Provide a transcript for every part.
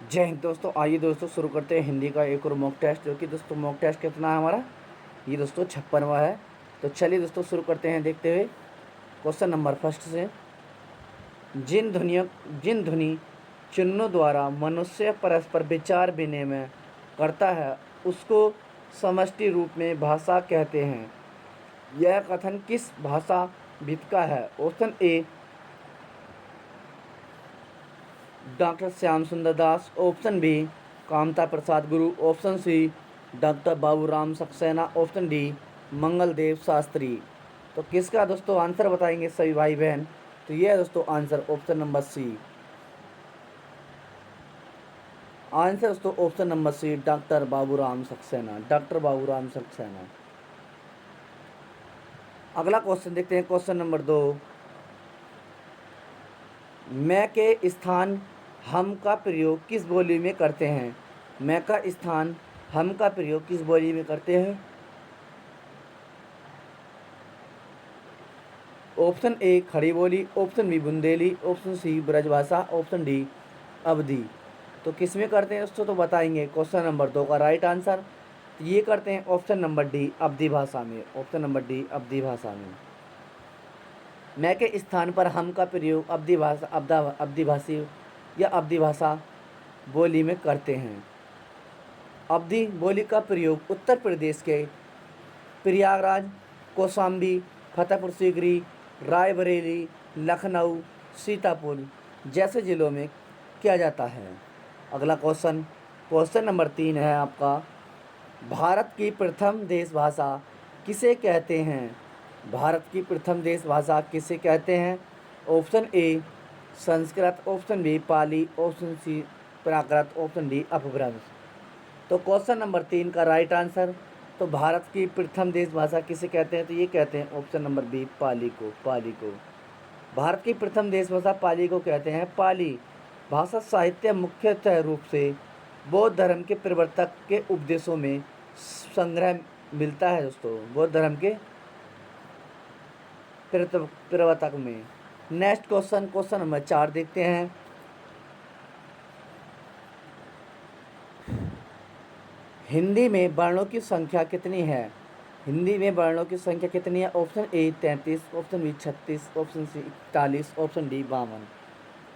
जय हिंद दोस्तों। आइए दोस्तों शुरू करते हैं हिंदी का एक और मॉक टेस्ट, जो कि दोस्तों मॉक टेस्ट कितना है हमारा, ये दोस्तों 56वां है। तो चलिए दोस्तों शुरू करते हैं देखते हुए क्वेश्चन नंबर फर्स्ट से। जिन ध्वनि चिन्हों द्वारा मनुष्य परस्पर विचार विनिमय करता है उसको समष्टि रूप में भाषा कहते हैं। यह कथन किस भाषाविद का है? ऑप्शन ए doctor Shyam Sundar Das, option B Kamta Prasad Guru, option C doctor Baburam Saksena, option D Mangaldev Shastri. तो किसका दोस्तों आंसर बताएंगे सभी भाई बहन? तो ये है दोस्तों answer option number C. Answer दोस्तों option number C, doctor Baburam Saxena, doctor Baburam Saxena. अगला क्वेश्चन देखते हैं, क्वेश्चन नंबर 2। मैं के स्थान हम का प्रयोग किस बोली में करते हैं? मैं का स्थान हम का प्रयोग किस बोली में करते हैं? Option A Khari Boli, option B Bundeli, option C Brajbhasha, option D Awadhi. तो किस में करते हैं दोस्तों? तो बताएंगे क्वेश्चन नंबर 2 का राइट आंसर। तो ये करते हैं ऑप्शन नंबर डी अवधि भाषा में, ऑप्शन नंबर डी अवधि भाषा में। मैं के स्थान पर हम का प्रयोग अवधि भाषा अवधि भाषी या अवधि भाषा बोली में करते हैं। अवधि बोली का प्रयोग उत्तर प्रदेश के प्रयागराज, कौशाम्बी, फतेहपुर सीकरी, रायबरेली, लखनऊ, सीतापुर जैसे ज़िलों में किया जाता है। अगला क्वेश्चन, क्वेश्चन नंबर 3 है आपका। भारत की प्रथम देश भाषा किसे कहते हैं? भारत की प्रथम देश भाषा किसे कहते हैं? Option A Sanskrit, option B Pali, option C Prakrit, option D Apabhramsha. तो क्वेश्चन नंबर 3 का राइट आंसर, तो भारत की प्रथम देश भाषा किसे कहते हैं? तो ये कहते हैं ऑप्शन नंबर बी पाली को, पाली को। भारत की प्रथम देश भाषा पाली को कहते हैं। पाली भाषा साहित्य मुख्यतः रूप से बौद्ध धर्म के प्रवर्तक के उपदेशों में संग्रह मिलता है दोस्तों, बौद्ध धर्म के प्रवर्तक में। नेक्स्ट क्वेश्चन, क्वेश्चन नंबर 4 देखते हैं। हिंदी में वर्णों की संख्या कितनी है? हिंदी में वर्णों की संख्या कितनी है? Option A 33, option B 36, option C 41, option D 52।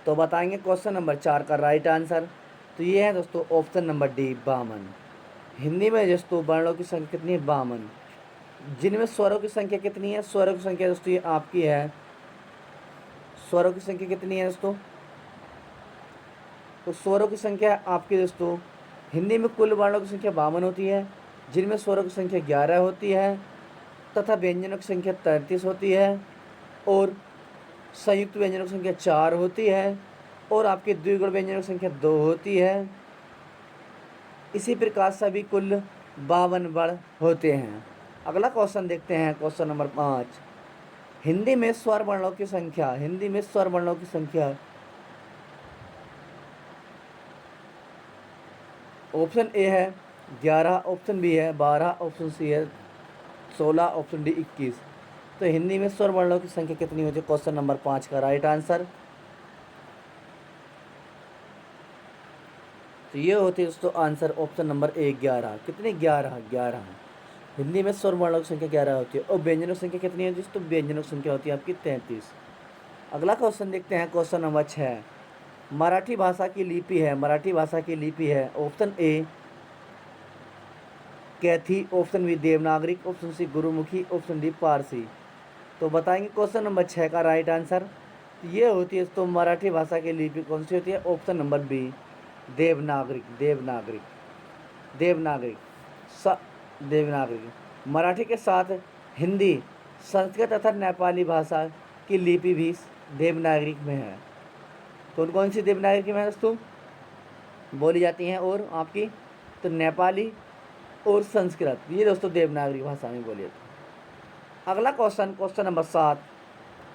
तो बताएंगे क्वेश्चन नंबर 4 का राइट आंसर। तो ये है दोस्तों ऑप्शन नंबर डी 52। हिंदी में दोस्तों वर्णों की संख्या कितनी है? 52। जिनमें स्वरों की संख्या कितनी है? स्वरों की संख्या दोस्तों ये आपकी है। स्वरों की संख्या कितनी है दोस्तों? तो स्वरों की संख्या आपकी दोस्तों हिंदी में कुल वर्णों की संख्या 52 होती है, जिनमें स्वरों की संख्या 11 होती है तथा व्यंजनों की संख्या 33 होती है और संयुक्त व्यंजनों की संख्या 4 होती है और आपके द्विगुण व्यंजनों की संख्या 2 होती है। इसी प्रकार सभी कुल 52 वर्ण होते हैं। अगला क्वेश्चन देखते हैं, क्वेश्चन नंबर 5। हिंदी में स्वर वर्णों की संख्या, हिंदी में स्वर वर्णों की संख्या ऑप्शन ए है 11, ऑप्शन बी है 12, ऑप्शन सी है 16, ऑप्शन डी 21। तो हिंदी में स्वर वर्णों की संख्या कितनी होती है? क्वेश्चन नंबर 5 का राइट आंसर। तो ये होती है दोस्तों आंसर ऑप्शन नंबर ए 11। कितनी? 11, 11। हिंदी में स्वर वर्णों की संख्या 11 होती है और व्यंजनों की संख्या कितनी है दोस्तों? व्यंजनों की संख्या होती है आपकी 33। अगला क्वेश्चन देखते हैं, क्वेश्चन नंबर 6। मराठी भाषा की लिपि है, मराठी भाषा की लिपि है। Option A Kaithi, option B देवनागरिक, option C Gurmukhi, option D Parsi. तो बताएंगे क्वेश्चन नंबर 6 का राइट आंसर। ये होती है तो मराठी भाषा की लिपि कौन सी होती है? ऑप्शन नंबर बी देवनागरिक, देवनागरिक, देवनागरिक स देवनागरिक। मराठी के साथ हिंदी, संस्कृत तथा नेपाली भाषा की लिपि भी देवनागरिक में है। कौन कौन सी देवनागरिक में दोस्तों बोली जाती हैं? और आपकी तो नेपाली और संस्कृत, ये दोस्तों देवनागरी भाषा में बोली जाती है। अगला क्वेश्चन, क्वेश्चन नंबर 7।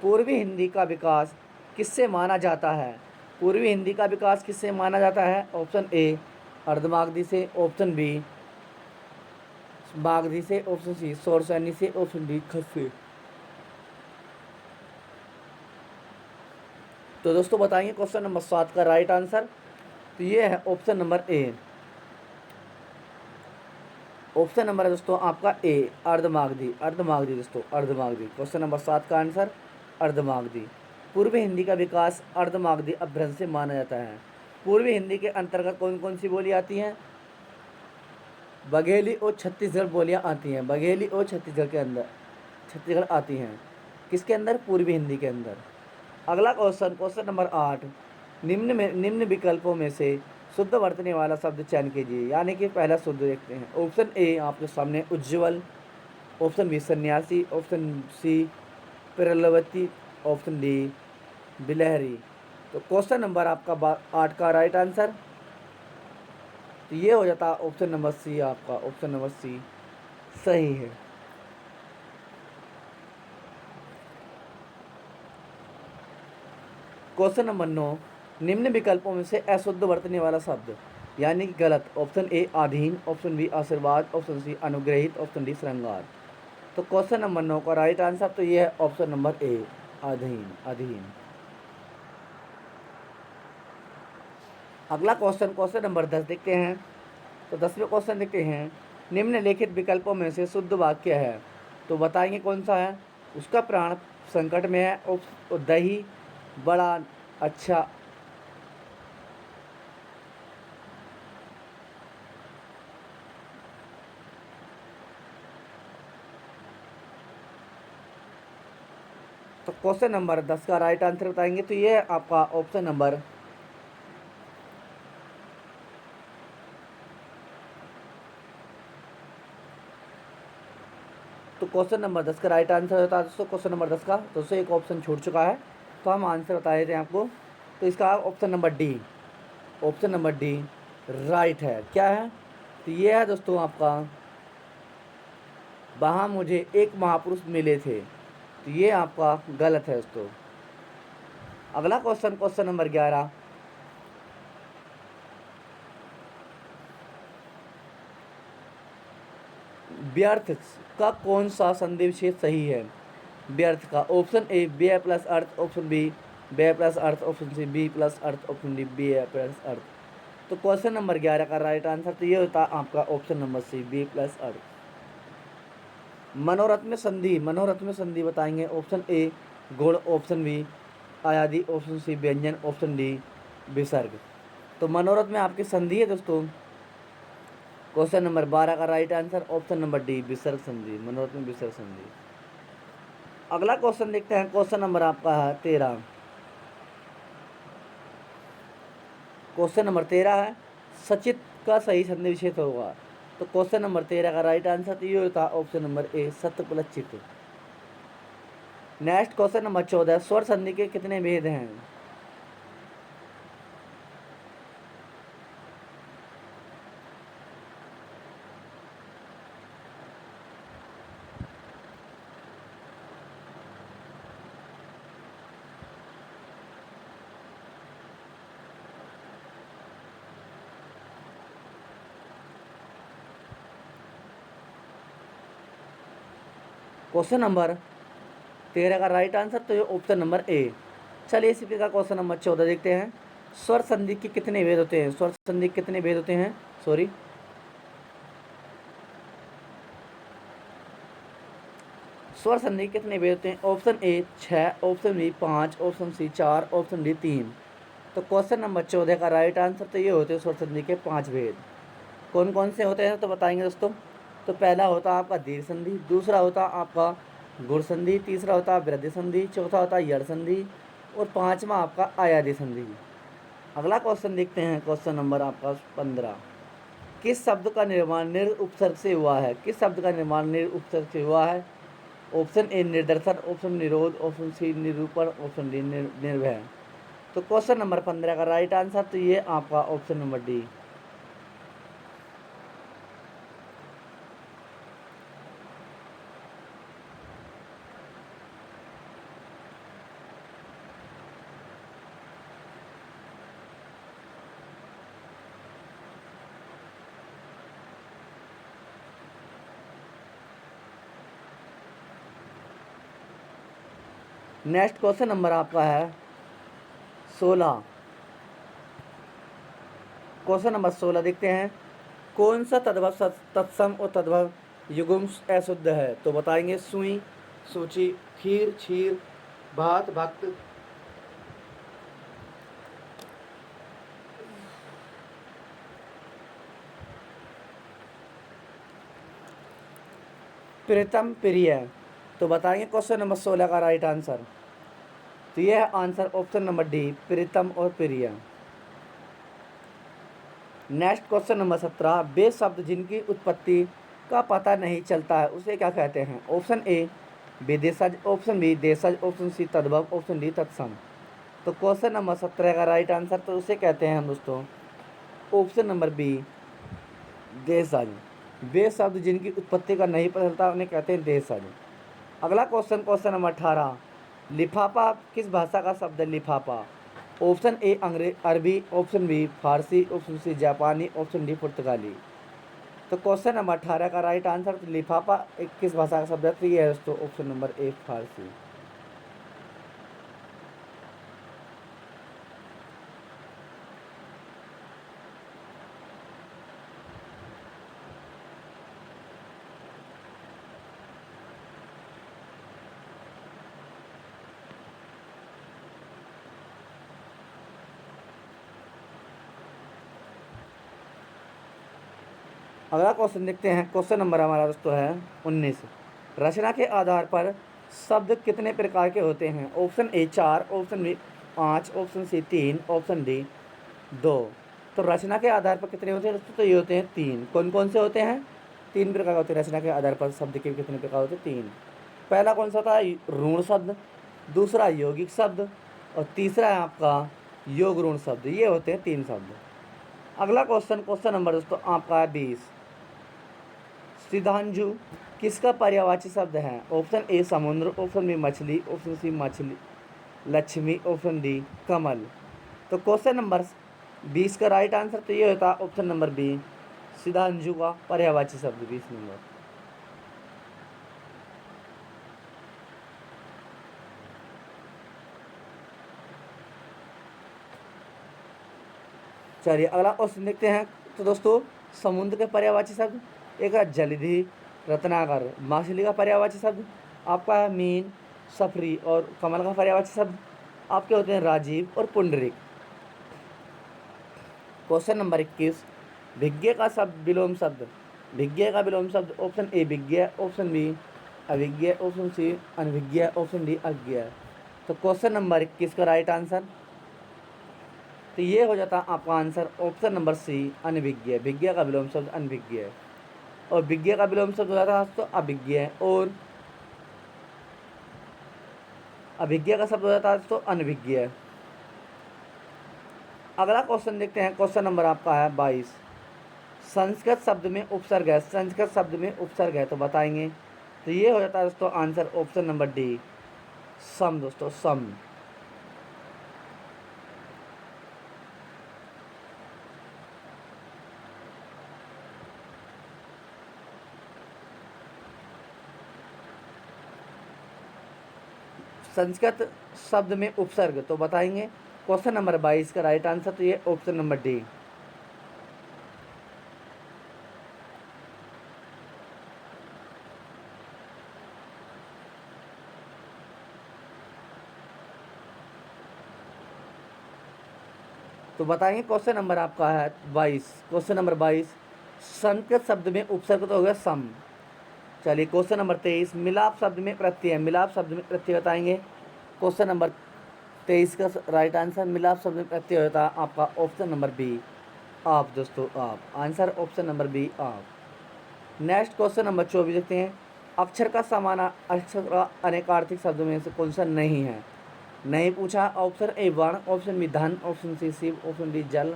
पूर्वी हिंदी का विकास किससे माना जाता है? पूर्वी हिंदी का विकास किससे माना जाता है? ऑप्शन ए अर्धमागधी से, ऑप्शन बी मागधी से, ऑप्शन सी शौरसैनी से, ऑप्शन डी खस से। तो दोस्तों बताएंगे क्वेश्चन नंबर 7 का राइट आंसर। तो ये है option number A. Option number है दोस्तों आपका ए, अर्धमागधी। अर्धमागधी दोस्तों, अर्धमागधी। क्वेश्चन नंबर 7 का आंसर अर्धमागधी। पूर्वी हिंदी का विकास अर्धमागधी अपभ्रंश से माना जाता है। पूर्वी हिंदी के अंतर्गत कौन कौन सी बोली आती हैं? बघेली और छत्तीसगढ़ बोलियां आती हैं। बघेली और छत्तीसगढ़ के अंदर, छत्तीसगढ़ आती हैं किसके अंदर? पूर्वी हिंदी के अंदर। अगला क्वेश्चन, क्वेश्चन नंबर 8, निम्न विकल्पों में से शुद्ध वर्तने वाला शब्द चयन कीजिए। यानी कि पहला शुद्ध देखते हैं। ऑप्शन ए आपके सामने उज्ज्वल, ऑप्शन बी सन्यासी, ऑप्शन सी प्रलवती, ऑप्शन डी बिलहरी। तो क्वेश्चन नंबर आपका 8 का राइट आंसर तो ये हो जाता है ऑप्शन नंबर सी। आपका ऑप्शन नंबर सी सही है। क्वेश्चन नंबर 9, निम्न विकल्पों में से अशुद्ध वर्तने वाला शब्द यानी कि गलत। ऑप्शन ए अधीन, ऑप्शन बी आशीर्वाद, ऑप्शन सी अनुग्रहित, ऑप्शन डी श्रृंगार। तो क्वेश्चन नंबर 9 का राइट आंसर तो ये है ऑप्शन नंबर ए, अधीन। अधीन। अगला क्वेश्चन, क्वेश्चन नंबर 10 देखते हैं। तो 10वें क्वेश्चन देखते हैं। निम्नलिखित विकल्पों में से शुद्ध वाक्य है, तो बताएंगे कौन सा है? उसका प्राण संकट में है, और दही बड़ा अच्छा। तो क्वेश्चन नंबर 10 का राइट आंसर बताएंगे तो ये है आपका ऑप्शन नंबर तो क्वेश्चन नंबर 10 का राइट आंसर होता है दोस्तों। क्वेश्चन नंबर 10 का दोस्तों एक ऑप्शन छूट चुका है, तो हम आंसर बता देते हैं आपको। तो इसका option number D, option number D right है। क्या है? तो ये है दोस्तों आपका, वहाँ मुझे एक महापुरुष मिले थे। तो ये आपका गलत है दोस्तों। अगला क्वेश्चन, क्वेश्चन नंबर 11, व्यर्थ का कौन सा संधि विच्छेद सही है? व्यर्थ का ऑप्शन ए व्यय प्लस अर्थ, ऑप्शन बी व्यय प्लस अर्थ, ऑप्शन सी बी प्लस अर्थ, ऑप्शन डी व्यय प्लस अर्थ। तो क्वेश्चन नंबर 11 का राइट आंसर तो ये होता है आपका option number C, B plus अर्थ। मनोरथ में संधि, मनोरथ में संधि बताएंगे। ऑप्शन ए गुण, ऑप्शन बी आयादी, ऑप्शन सी व्यंजन, ऑप्शन डी विसर्ग। तो मनोरथ में आपकी संधि है दोस्तों। क्वेश्चन नंबर 12 का right answer option number D विसर्ग संधि। मनोरथ में विसर्ग संधि। अगला क्वेश्चन देखते हैं। क्वेश्चन नंबर आपका है 13। क्वेश्चन नंबर 13 है सचित का सही संधि विच्छेद होगा। तो क्वेश्चन नंबर 13 का राइट आंसर तो ये होता है ऑप्शन नंबर ए, सत्य प्लस चित। नेक्स्ट क्वेश्चन नंबर 14, स्वर संधि के कितने भेद हैं? क्वेश्चन नंबर 13 का राइट आंसर तो ये ऑप्शन नंबर ए। चलिए इसी का क्वेश्चन नंबर 14 देखते हैं। स्वर संधि के कितने भेद होते हैं? स्वर संधि के कितने भेद होते हैं? सॉरी, स्वर संधि के कितने भेद होते हैं? Option A 6, option B 5, option C 4, option D 3। तो क्वेश्चन नंबर 14 का राइट आंसर तो ये होते हैं स्वर संधि के 5 भेद। कौन कौन से होते हैं तो बताएंगे दोस्तों। तो पहला होता है आपका दीर्घ संधि, दूसरा होता है आपका गुण संधि, तीसरा होता है वृद्धि संधि, चौथा होता है यड़ संधि, और पांचवा आपका आयादी संधि। अगला क्वेश्चन देखते हैं। क्वेश्चन नंबर आपका 15, किस शब्द का निर्माण निर उपसर्ग से हुआ है? किस शब्द का निर्माण निर उपसर्ग से हुआ है? ऑप्शन ए निर्दर्शन, ऑप्शन निरोध, ऑप्शन सी निरूपण, ऑप्शन डी निर्भय। तो क्वेश्चन नंबर 15 का राइट आंसर तो ये आपका option number D. Next question number आपका है 16। क्वेश्चन नंबर 16 देखते हैं, कौन सा तद्भव तत्सम और तद्भव युग्म अशुद्ध है? तो बताएंगे सुई, सूची, खीर, क्षीर, भात, भक्त। प्रीतम, प्रिय। तो बताएंगे क्वेश्चन नंबर 16 का राइट आंसर। तो यह है आंसर ऑप्शन नंबर डी, प्रीतम और प्रिय। नेक्स्ट क्वेश्चन नंबर 17, वे शब्द जिनकी उत्पत्ति का पता नहीं चलता है उसे क्या कहते हैं? ऑप्शन ए विदेशज, ऑप्शन बी देशज, ऑप्शन सी तद्भव, ऑप्शन डी तत्सम। तो क्वेश्चन नंबर 17 का राइट आंसर तो उसे कहते हैं हम दोस्तों ऑप्शन नंबर बी देशज। वे शब्द जिनकी उत्पत्ति का नहीं पता चलता उन्हें कहते हैं देशज। अगला क्वेश्चन, क्वेश्चन नंबर 18, लिफाफा किस भाषा का शब्द है? लिफाफा। ऑप्शन ए अरबी, ऑप्शन बी फारसी, ऑप्शन सी जापानी, ऑप्शन डी पुर्तगाली। तो क्वेश्चन नंबर 18 का राइट आंसर तो लिफाफा एक किस भाषा का शब्द है? तो ये है दोस्तों ऑप्शन नंबर ए फारसी। अगला क्वेश्चन देखते हैं, क्वेश्चन नंबर हमारा दोस्तों है 19, रचना के आधार पर शब्द कितने प्रकार के होते हैं? Option A 4, option B 5, option C 3, option D 2। तो रचना के आधार पर कितने होते हैं दोस्तों? तो ये होते हैं 3। कौन कौन से होते हैं? 3 प्रकार होते हैं रचना के आधार पर शब्द के कितने प्रकार होते हैं? 3। पहला कौन सा होता है? ऋण शब्द, दूसरा यौगिक शब्द और तीसरा है आपका योग ऋण शब्द। ये होते हैं 3 शब्द। अगला क्वेश्चन, क्वेश्चन नंबर दोस्तों आपका है 20, सिधांजु किसका पर्यायवाची शब्द है? ऑप्शन ए समुद्र, ऑप्शन बी मछली, ऑप्शन सी मछली लक्ष्मी, ऑप्शन डी कमल। तो क्वेश्चन नंबर 20 का राइट आंसर तो ये होता है ऑप्शन नंबर बी, सिधांजु का पर्यायवाची शब्द 20 नंबर। चलिए अगला क्वेश्चन देखते हैं। तो दोस्तों समुद्र के पर्यायवाची शब्द एक है जलधि, रत्नाकर। मछली का पर्यायवाची शब्द आपका है मीन, सफरी। और कमल का पर्यायवाची शब्द आपके होते हैं राजीव और पुंडरिक। क्वेश्चन नंबर 21, भिज्ञ का शब्द विलोम शब्द। भिज्ञ का विलोम शब्द ऑप्शन ए विज्ञ, ऑप्शन बी अभिज्ञ, ऑप्शन सी अनभिज्ञ, ऑप्शन डी अज्ञ। तो क्वेश्चन नंबर 21 का राइट आंसर तो ये हो जाता आपका आंसर ऑप्शन नंबर सी अनभिज्ञ। विज्ञ का विलोम शब्द अनभिज्ञ और विज्ञ का विलोम शब्द हो जाता है तो अभिज्ञ और अभिज्ञ का शब्द हो जाता है तो अनभिज्ञ। अगला क्वेश्चन देखते हैं, क्वेश्चन नंबर आपका है 22, संस्कृत शब्द में उपसर्ग है। संस्कृत शब्द में उपसर्ग है तो बताएंगे। तो ये हो जाता है दोस्तों आंसर ऑप्शन नंबर डी, सम। दोस्तों सम। संस्कृत शब्द में उपसर्ग तो बताएंगे। क्वेश्चन नंबर 22 का राइट आंसर तो ये ऑप्शन नंबर डी। तो बताएंगे क्वेश्चन नंबर आपका है 22। क्वेश्चन नंबर 22, संस्कृत शब्द में उपसर्ग तो हो गया सम। चलिए क्वेश्चन नंबर 23, मिलाप शब्द में प्रत्यय। मिलाप शब्द में प्रत्यय बताएंगे। क्वेश्चन नंबर 23 का राइट आंसर मिलाप शब्द में प्रत्यय होता है आपका ऑप्शन नंबर बी, आप। दोस्तों आप, आंसर ऑप्शन नंबर बी, आप। नेक्स्ट क्वेश्चन नंबर 24 देखते हैं, अक्षर का समान अक्षर का अनेकार्थक शब्द में से कौन सा नहीं है? नहीं पूछा। ऑप्शन ए वर्ण, ऑप्शन बी धन, ऑप्शन सी शिव, ऑप्शन डी जल।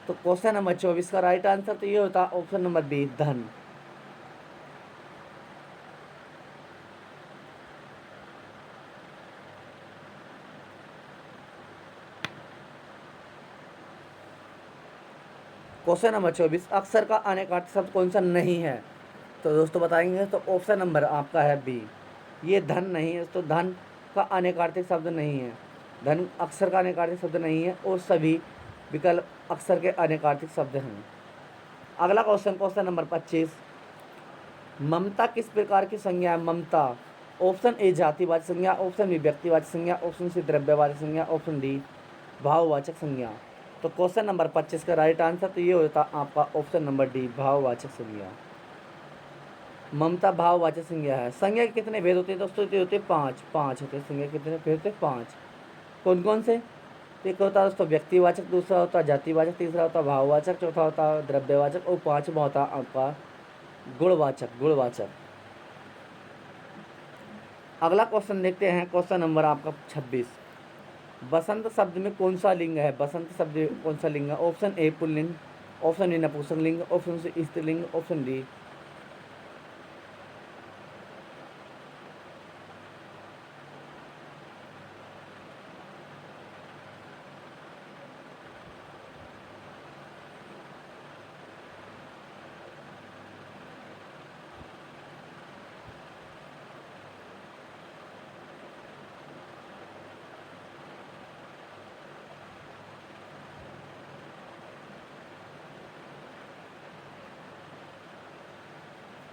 तो क्वेश्चन नंबर 24 का राइट आंसर तो ये होता है ऑप्शन नंबर बी, धन। क्वेश्चन नंबर 24, अक्षर का अनेकार्थक शब्द कौन सा नहीं है? तो दोस्तों बताएंगे तो ऑप्शन नंबर आपका है बी, ये धन नहीं है। तो धन का अनेकार्थक शब्द नहीं है। धन अक्षर का अनेकार्थक शब्द नहीं है और सभी विकल्प अक्सर के अनेकार्थक शब्द हैं। अगला क्वेश्चन, क्वेश्चन नंबर 25, ममता किस प्रकार की संज्ञा है? ममता, ऑप्शन ए जातिवाचक संज्ञा, ऑप्शन बी व्यक्तिवाचक संज्ञा, ऑप्शन सी द्रव्यवाचक संज्ञा, ऑप्शन डी भाववाचक संज्ञा। तो क्वेश्चन नंबर 25 का राइट आंसर तो ये होता आपका ऑप्शन नंबर डी, भाववाचक संज्ञा। ममता भाववाचक संज्ञा है। संज्ञा के कितने भेद होते हैं दोस्तों? ये होते हैं पाँच होते हैं। संज्ञा कितने भेद होते हैं? 5। कौन कौन से? एक होता है दोस्तों व्यक्तिवाचक, दूसरा होता है जातिवाचक, तीसरा होता है भाववाचक, चौथा होता है द्रव्यवाचक और पाँचवा होता है आपका गुणवाचक। अगला क्वेश्चन देखते हैं, क्वेश्चन नंबर आपका 26, बसंत शब्द में कौन सा लिंग है? बसंत शब्द में कौन सा लिंग है? ऑप्शन ए पुल्लिंग, ऑप्शन ए नपुंसकलिंग, ऑप्शन सी स्त्रीलिंग, ऑप्शन डी।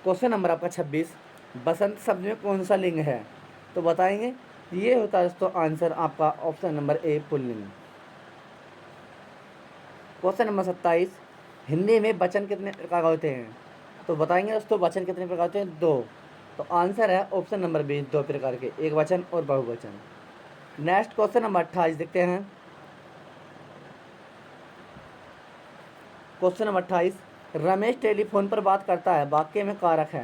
क्वेश्चन नंबर आपका 26, बसंत शब्द में कौन सा लिंग है? तो बताएंगे, ये होता है दोस्तों आंसर आपका option number A pulling. Question number 27, Hindi में वचन कितने प्रकार होते हैं? तो बताएंगे दोस्तों वचन कितने प्रकार होते हैं? 2। तो आंसर है ऑप्शन नंबर बी, 2 प्रकार के, एक वचन और बहुवचन। नेक्स्ट क्वेश्चन नंबर 28 देखते हैं। क्वेश्चन नंबर 28, रमेश टेलीफोन पर बात करता है, वाक्य में कारक है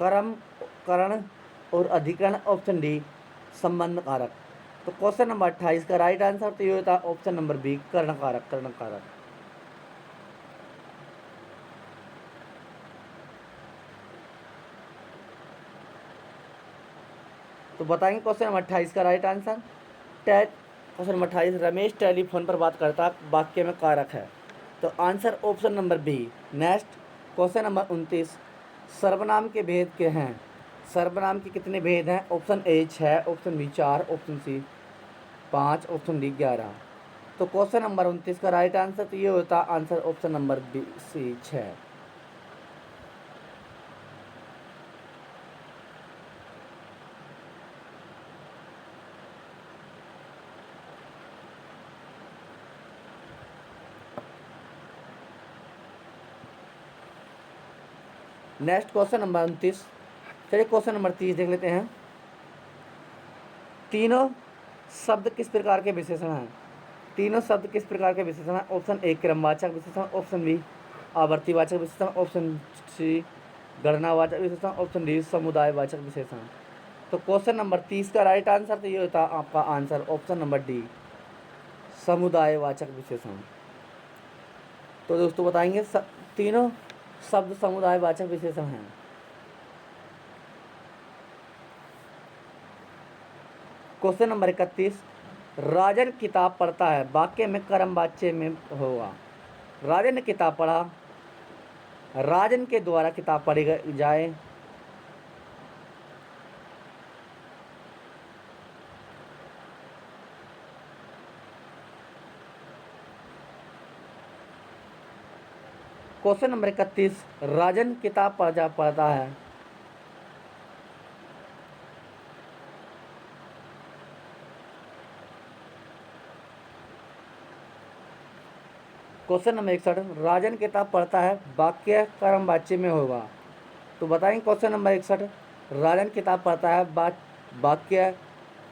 कर्म, करण और अधिकरण, ऑप्शन डी संबंध कारक। तो क्वेश्चन नंबर 28 का राइट आंसर तो ये होता है ऑप्शन नंबर बी, कर्ण कारक। तो बताएंगे क्वेश्चन नंबर 28 का right answer. Question number 28, Ramesh telephone पर बात करता वाक्य में कारक है, तो answer option number B. Next question number 29, सर्वनाम के भेद के हैं? सर्वनाम के कितने भेद हैं? Option A 6, option B 4, option C 5, option D 11। तो क्वेश्चन नंबर 29 का राइट आंसर तो ये होता answer option number B C 6। Next question number 29, चलिए क्वेश्चन नंबर 30 देख लेते हैं। तीनों शब्द किस प्रकार के विशेषण हैं? तीनों शब्द किस प्रकार के विशेषण हैं? ऑप्शन ए क्रमवाचक विशेषण, ऑप्शन बी आवर्तीवाचक विशेषण, ऑप्शन सी गणनावाचक विशेषण, ऑप्शन डी समुदायवाचक विशेषण। तो क्वेश्चन नंबर 30 का राइट आंसर तो ये होता आपका आंसर ऑप्शन नंबर डी, समुदायवाचक विशेषण। तो दोस्तों बताएंगे तीनों शब्द समुदायवाचक विशेषण हैं। क्वेश्चन नंबर 31, राजन किताब पढ़ता है, वाक्य में कर्म वाच्य में होगा। राजन ने किताब पढ़ा, राजन के द्वारा किताब पढ़ी जाए। क्वेश्चन नंबर 31, राजन किताब पढ़ता है। क्वेश्चन नंबर 61, राजन किताब पढ़ता है, वाक्य कर्म वाच्य में होगा। तो बताएंगे क्वेश्चन नंबर 61, राजन किताब पढ़ता है, वाक्य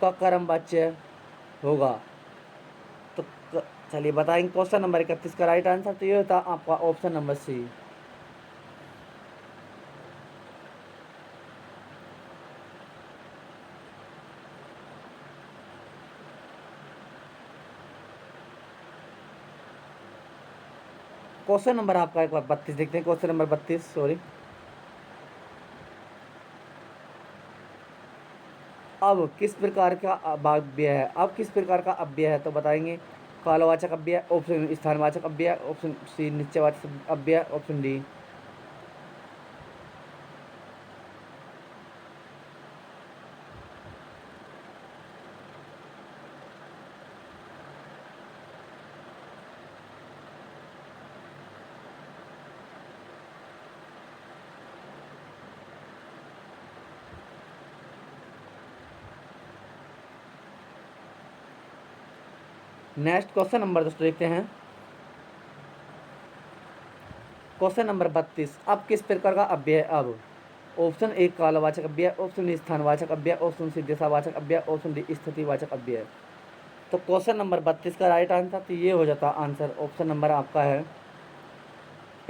का कर्म वाच्य होगा। तो चलिए बताएंगे क्वेश्चन नंबर 31 का राइट आंसर तो ये होता आपका option number C. Question number आपका एक बार 32 देखते हैं। क्वेश्चन नंबर 32, सॉरी, अब किस प्रकार का अव्यय है? अब किस प्रकार का अव्यय है? तो बताएंगे कालवाचक अव्यय, ऑप्शन स्थानवाचक अव्यय, ऑप्शन सी निश्चयवाचक अव्यय, option D. Next question number दोस्तों देखते हैं। क्वेश्चन नंबर 32, अब किस प्रकार का अव्यय अब? ऑप्शन ए कालवाचक अव्यय, ऑप्शन बी स्थानवाचक अव्यय, ऑप्शन सी दिशावाचक अव्यय, ऑप्शन डी स्थितिवाचक अव्यय। तो क्वेश्चन नंबर 32 का राइट आंसर तो ये हो जाता आंसर ऑप्शन नंबर आपका है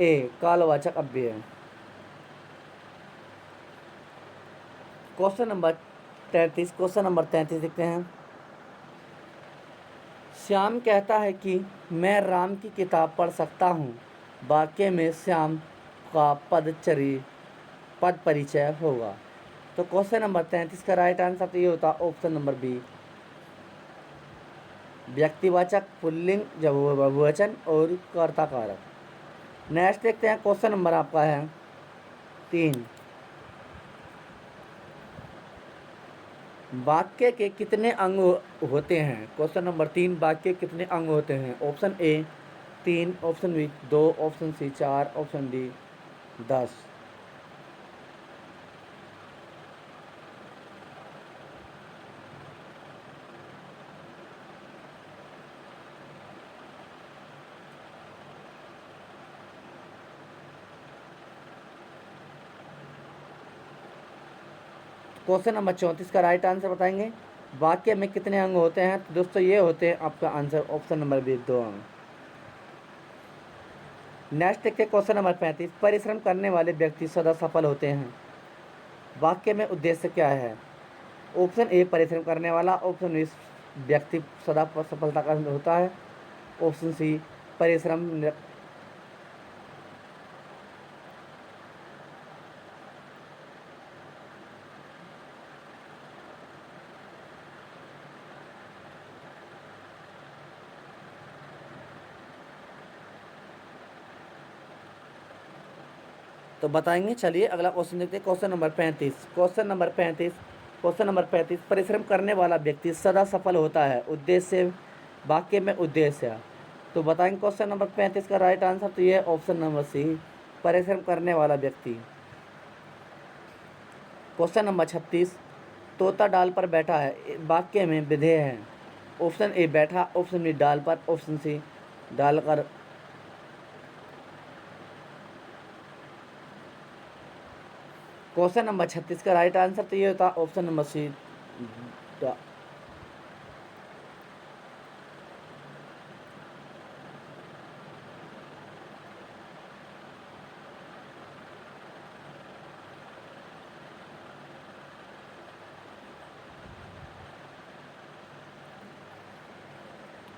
ए कालवाचक अव्यय। क्वेश्चन नंबर 33 देखते हैं। श्याम कहता है कि मैं राम की किताब पढ़ सकता हूँ, वाक्य में श्याम का पद परिचय होगा। तो क्वेश्चन नंबर 33 का राइट आंसर तो ये होता ऑप्शन नंबर बी व्यक्तिवाचक पुल्लिंग जब बहुवचन और कर्ता कारक। नेक्स्ट देखते हैं क्वेश्चन नंबर आपका है 3, वाक्य के कितने अंग होते हैं? क्वेश्चन नंबर 3, वाक्य के कितने अंग होते हैं? Option A 3, option B 2, option C 4, option D 10। Question number 34 का राइट आंसर बताएंगे। वाक्य में कितने अंग होते हैं? तो दोस्तों ये होते हैं आपका आंसर ऑप्शन नंबर बी 2 अंग। नेक्स्ट देखते हैं क्वेश्चन नंबर 35, परिश्रम करने वाले व्यक्ति सदा सफल होते हैं, वाक्य में उद्देश्य क्या है? ऑप्शन ए परिश्रम करने वाला, ऑप्शन बी व्यक्ति सदा सफलता का होता है, ऑप्शन सी परिश्रम तो बताएंगे। चलिए अगला क्वेश्चन देखते हैं। क्वेश्चन नंबर 35 परिश्रम करने वाला व्यक्ति सदा सफल होता है, उद्देश्य वाक्य में उद्देश्य। तो बताएंगे क्वेश्चन नंबर 35 का राइट आंसर तो ये है ऑप्शन नंबर सी परिश्रम करने वाला व्यक्ति। क्वेश्चन नंबर 36, तोता डाल पर बैठा है, वाक्य में विधेय है। ऑप्शन ए बैठा, ऑप्शन बी डाल पर, ऑप्शन सी डालकर। क्वेश्चन नंबर 36 का राइट आंसर तो ये होता option number C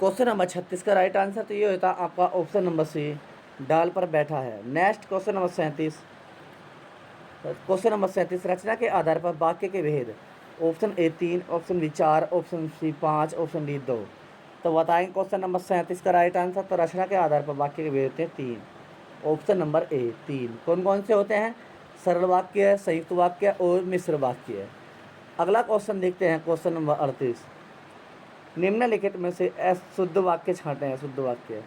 question number 36 का राइट आंसर तो ये होता आपका ऑप्शन नंबर सी डाल पर बैठा है। नेक्स्ट क्वेश्चन नंबर 37 रचना के आधार पर वाक्य के भेद। Option A 3, option B 4, option C 5, option D 2। तो बताएंगे क्वेश्चन नंबर 37 का राइट आंसर तो रचना के आधार पर वाक्य के भेद होते हैं 3, ऑप्शन नंबर ए 3। कौन कौन से होते हैं? सरल वाक्य, संयुक्त वाक्य और मिश्र वाक्य। अगला क्वेश्चन देखते हैं क्वेश्चन नंबर 38, निम्नलिखित में से शुद्ध वाक्य छांटे हैं। शुद्ध वाक्य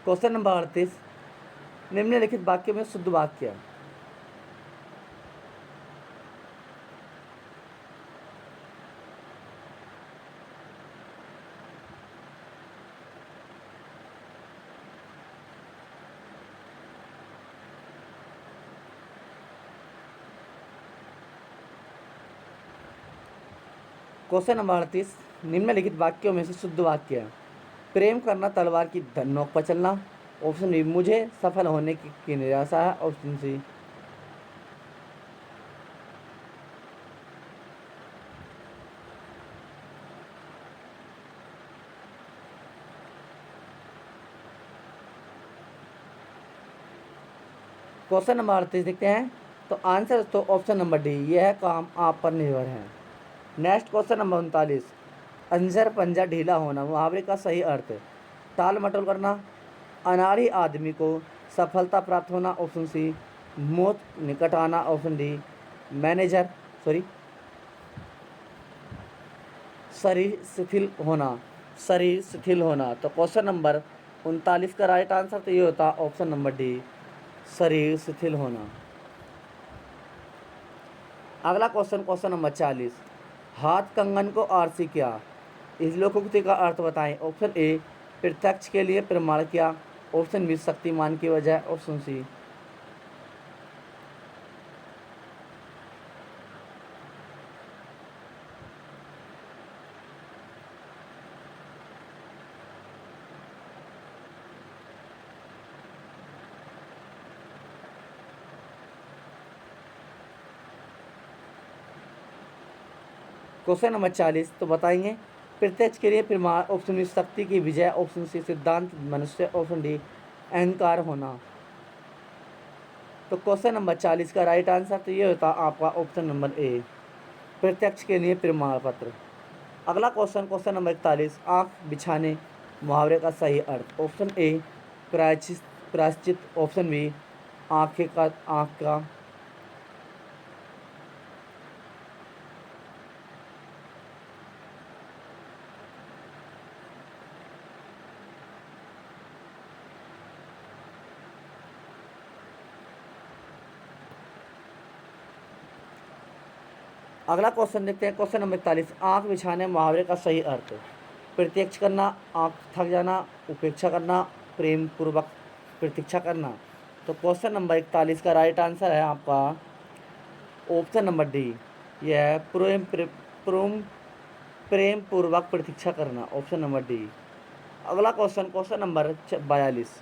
क्वेश्चन नंबर 38, निम्नलिखित वाक्य में शुद्ध वाक्य। क्वेश्चन नंबर 38, निम्नलिखित वाक्यों में से शुद्ध वाक्य है। प्रेम करना तलवार की नोक पर चलना, ऑप्शन बी मुझे सफल होने की निराशा है, ऑप्शन सी क्वेश्चन नंबर 38 देखते हैं। तो आंसर तो ऑप्शन नंबर डी यह काम आप पर निर्भर है। नेक्स्ट क्वेश्चन नंबर 39, अंजर पंजा ढीला होना, मुहावरे का सही अर्थ। टाल मटोल करना, अनाड़ी आदमी को सफलता प्राप्त होना, ऑप्शन सी मौत निकट आना, ऑप्शन डी शरीर शिथिल होना, शरीर शिथिल होना। तो क्वेश्चन नंबर 39 का राइट आंसर तो ये होता ऑप्शन नंबर डी, शरीर शिथिल होना। अगला क्वेश्चन, क्वेश्चन नंबर 40, हाथ कंगन को आरसी क्या, इस लोकोक्ति का अर्थ बताएं। ऑप्शन ए प्रत्यक्ष के लिए प्रमाण क्या, ऑप्शन बी शक्तिमान की वजह, ऑप्शन सी। क्वेश्चन नंबर 40 तो बताएंगे प्रत्यक्ष के लिए प्रमाण, ऑप्शन बी शक्ति की विजय, ऑप्शन सी सिद्धांत मनुष्य, ऑप्शन डी अहंकार होना। तो क्वेश्चन नंबर 40 का राइट आंसर तो ये होता आपका ऑप्शन नंबर ए, प्रत्यक्ष के लिए प्रमाण पत्र। अगला क्वेश्चन, क्वेश्चन नंबर 41, आँख बिछाने मुहावरे का सही अर्थ। ऑप्शन ए प्रायश्चित, प्रायश्चित, ऑप्शन बी आँखें का, आँख का। अगला क्वेश्चन देखते हैं, क्वेश्चन नंबर 41, आँख बिछाने मुहावरे का सही अर्थ। प्रत्यक्ष करना, आँख थक जाना, उपेक्षा करना, प्रेम पूर्वक प्रतीक्षा करना। तो क्वेश्चन नंबर 41 का राइट आंसर है आपका ऑप्शन नंबर डी, यह है प्रेम पूर्वक प्रतीक्षा करना, ऑप्शन नंबर डी। अगला क्वेश्चन, क्वेश्चन नंबर 42,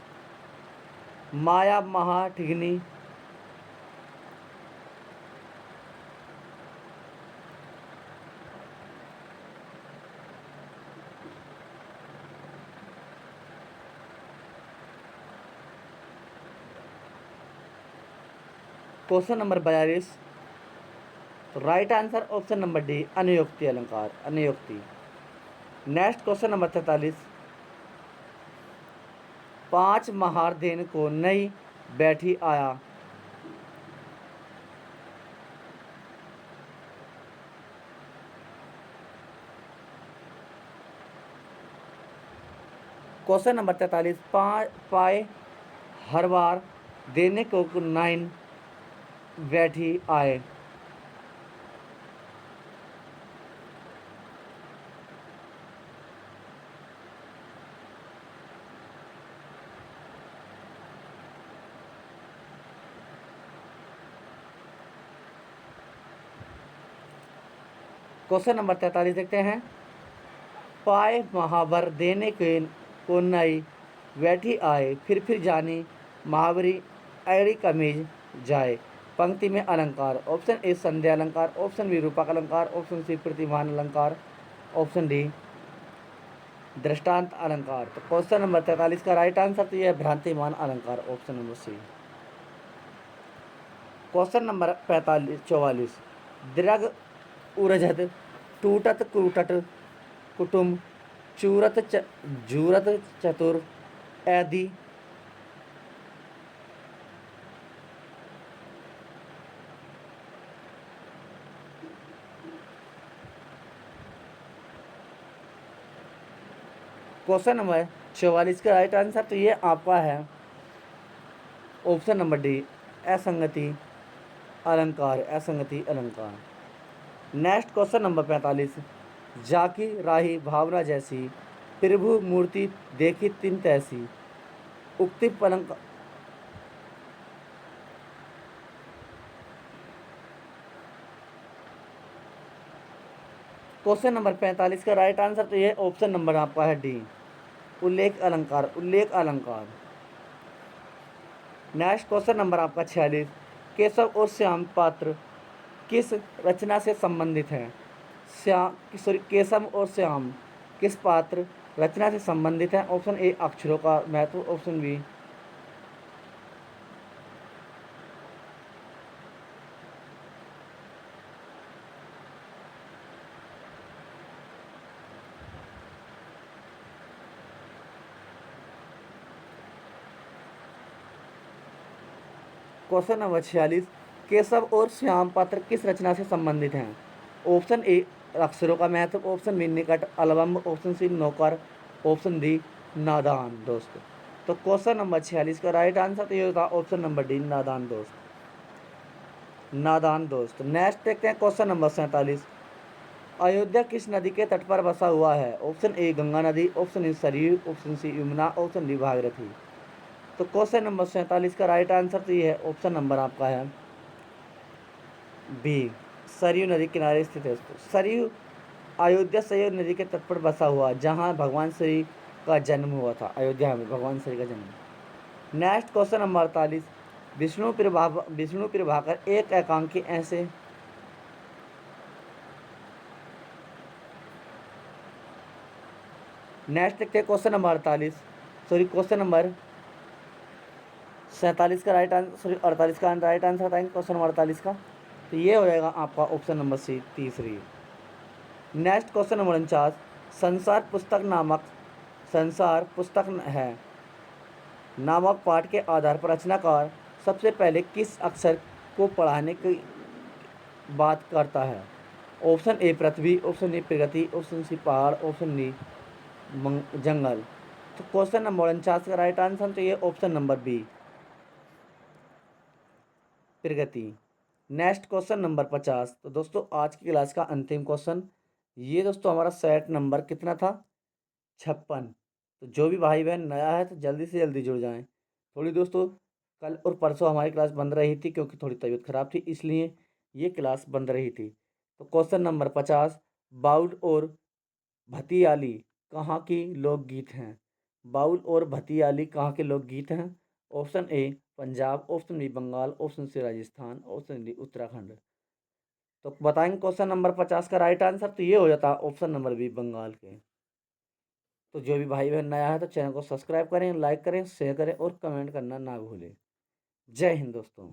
माया महा ठिगनी। Question number 42, right answer option number D, अनुयोक्ति अलंकार, अनुयोक्ति। नेक्स्ट क्वेश्चन नंबर 43, पांच महार देन को नई बैठी आया। क्वेश्चन नंबर 43, पाए हर बार देने को नाइन बैठी आए। क्वेश्चन नंबर 43 देखते हैं, पाए महावर देने के को नई बैठी आए, फिर जानी महावरी एड़ी कमीज जाए। पंक्ति में अलंकार, ऑप्शन ए संध्या अलंकार, ऑप्शन बी रूपक अलंकार, ऑप्शन सी प्रतिमान अलंकार, ऑप्शन डी दृष्टांत अलंकार। तो क्वेश्चन नंबर 43 का राइट आंसर तो यह है भ्रांतिमान अलंकार, option number C. Question number 44, दृग उरझत टूटत क्रूटट कुटुम जूरत चतुर आदि। क्वेश्चन नंबर 44 का राइट आंसर तो ये आपका है ऑप्शन नंबर डी, असंगति अलंकार, असंगति अलंकार। नेक्स्ट क्वेश्चन नंबर 45, जाकी राही भावना जैसी, प्रभु मूर्ति देखी तिन तैसी, उक्ति अलंकार। क्वेश्चन नंबर 45 का राइट आंसर तो ये ऑप्शन नंबर आपका है डी, उल्लेख अलंकार, उल्लेख अलंकार। नेक्स्ट क्वेश्चन नंबर आपका 46, केशव और श्याम पात्र किस रचना से संबंधित हैं। केशव और श्याम किस पात्र रचना से संबंधित हैं। ऑप्शन ए अक्षरों का महत्व, option B question number 46, Keshav और श्याम पात्र किस रचना से संबंधित हैं। ऑप्शन ए अक्षरों का महत्व, ऑप्शन बी निकट, अलवंब, ऑप्शन सी नौकर, ऑप्शन डी नादान दोस्त। तो क्वेश्चन नंबर 46 का राइट आंसर तो ये होता ऑप्शन नंबर डी नादान दोस्त, नादान दोस्त। नेक्स्ट देखते हैं क्वेश्चन नंबर 47। अयोध्या किस नदी के तट पर बसा हुआ है? ऑप्शन ए गंगा नदी, option A Saryu, option C Yamuna, option D Bhagirathi. तो क्वेश्चन नंबर 47 का राइट आंसर तो ये है ऑप्शन नंबर आपका है बी, सरयू नदी किनारे स्थित है। सरयू अयोध्या सरयू नदी के तट पर बसा हुआ, जहाँ भगवान श्री का जन्म हुआ था, अयोध्या में भगवान श्री का जन्म। Next question number 48। Vishnu Prabhakar एक एकांकी ऐसे। नेक्स्ट देखते हैं question number 48, sorry question number 47 का राइट आंसर, सॉरी 48 का राइट आंसर बताएंगे क्वेश्चन नंबर 48 का, तो ये हो जाएगा आपका ऑप्शन नंबर सी, तीसरी। Next question number 49। संसार पुस्तक है नामक पाठ के आधार पर रचनाकार सबसे पहले किस अक्षर को पढ़ाने की बात करता है? ऑप्शन ए पृथ्वी, ऑप्शन ए प्रगति, ऑप्शन सी पहाड़, ऑप्शन डी जंगल। तो क्वेश्चन नंबर 49 का राइट आंसर तो ये ऑप्शन नंबर बी, प्रगति। Next question number 50। तो दोस्तों आज की क्लास का अंतिम क्वेश्चन, ये दोस्तों हमारा सेट नंबर कितना था? 56। तो जो भी भाई बहन नया है तो जल्दी से जल्दी जुड़ जाएं। थोड़ी दोस्तों कल और परसों हमारी क्लास बंद रही थी क्योंकि थोड़ी तबीयत खराब थी, इसलिए ये क्लास बंद रही थी। तो क्वेश्चन नंबर 50। बाउल और भतियाली कहाँ की लोकगीत हैं? बाउल और भतियाली कहाँ के लोकगीत हैं? Option A Punjab, option B Bengal, option C Rajasthan, option D Uttarakhand. तो बताएंगे क्वेश्चन नंबर 50 का राइट आंसर तो ये हो जाता ऑप्शन नंबर बी बंगाल के। तो जो भी भाई बहन नया है तो चैनल को सब्सक्राइब करें, लाइक करें, शेयर करें और कमेंट करना ना भूलें। जय हिंद दोस्तों।